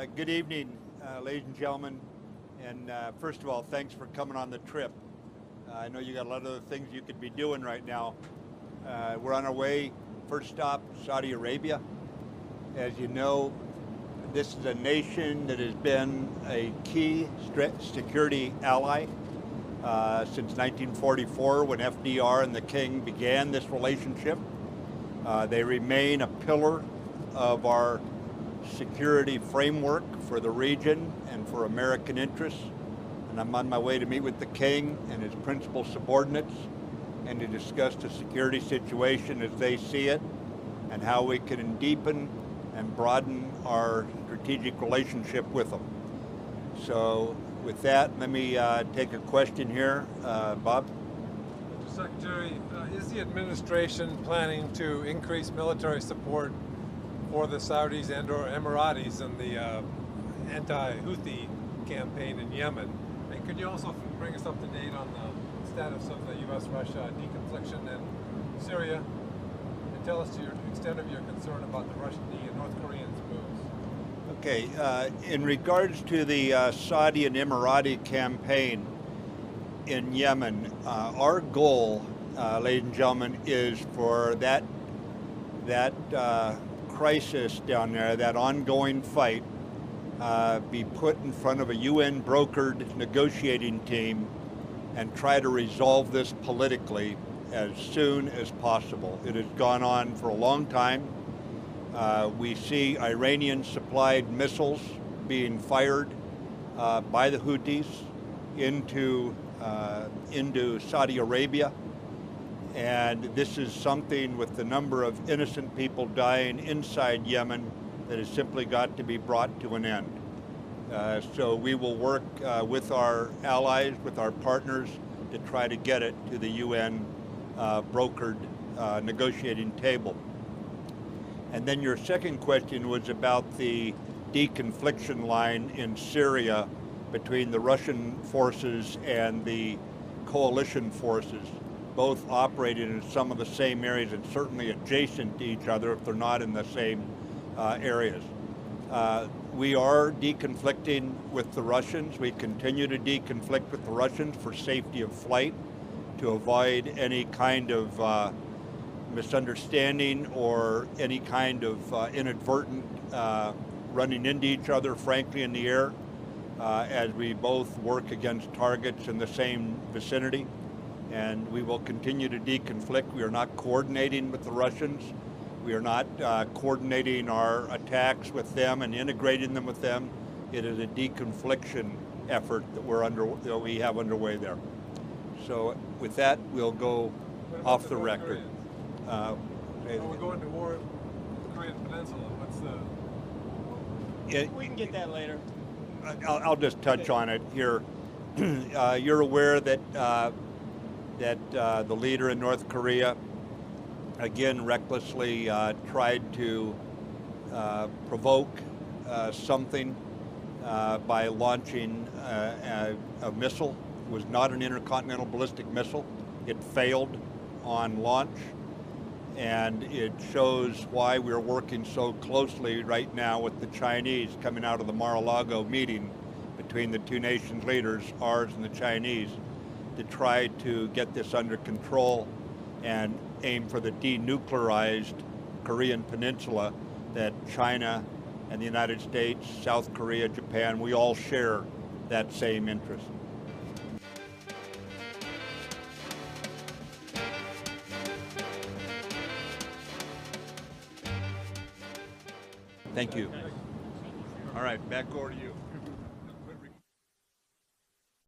Good evening, ladies and gentlemen. And first of all, thanks for coming on the trip. I know you got a lot of other things you could be doing right now. We're on our way, first stop, Saudi Arabia. As you know, this is a nation that has been a key security ally since 1944 when FDR and the King began this relationship. They remain a pillar of our security framework for the region and for American interests. And I'm on my way to meet with the King and his principal subordinates and to discuss the security situation as they see it and how we can deepen and broaden our strategic relationship with them. So with that, let me take a question here. Bob? Mr. Secretary, is the administration planning to increase military support for the Saudis and or Emiratis in the anti-Houthi campaign in Yemen? And could you also bring us up to date on the status of the U.S.-Russia deconfliction in Syria? And tell us the extent of your concern about the North Koreans' moves. Okay, in regards to the Saudi and Emirati campaign in Yemen, our goal, ladies and gentlemen, is for that crisis down there, that ongoing fight, be put in front of a UN-brokered negotiating team and try to resolve this politically as soon as possible. It has gone on for a long time. We see Iranian-supplied missiles being fired by the Houthis into Saudi Arabia. And this is something with the number of innocent people dying inside Yemen that has simply got to be brought to an end. So we will work with our allies, with our partners, to try to get it to the UN brokered negotiating table. And then your second question was about the deconfliction line in Syria between the Russian forces and the coalition forces, both operating in some of the same areas and certainly adjacent to each other if they're not in the same areas. We are deconflicting with the Russians. We continue to deconflict with the Russians for safety of flight, to avoid any kind of misunderstanding or any kind of inadvertent running into each other, frankly, in the air, as we both work against targets in the same vicinity. And we will continue to deconflict. We are not coordinating with the Russians. We are not coordinating our attacks with them and integrating them with them. It is a deconfliction effort that we have underway there. So with that, we'll go off the record. We're going to war with the Korean Peninsula. What's the... We can get that later. I'll just touch on it here. You're aware that the leader in North Korea, again, recklessly tried to provoke something by launching a missile. It was not an intercontinental ballistic missile. It failed on launch, and it shows why we're working so closely right now with the Chinese coming out of the Mar-a-Lago meeting between the two nations' leaders, ours and the Chinese, to try to get this under control and aim for the denuclearized Korean Peninsula that China and the United States, South Korea, Japan, we all share that same interest. Thank you. All right, back over to you.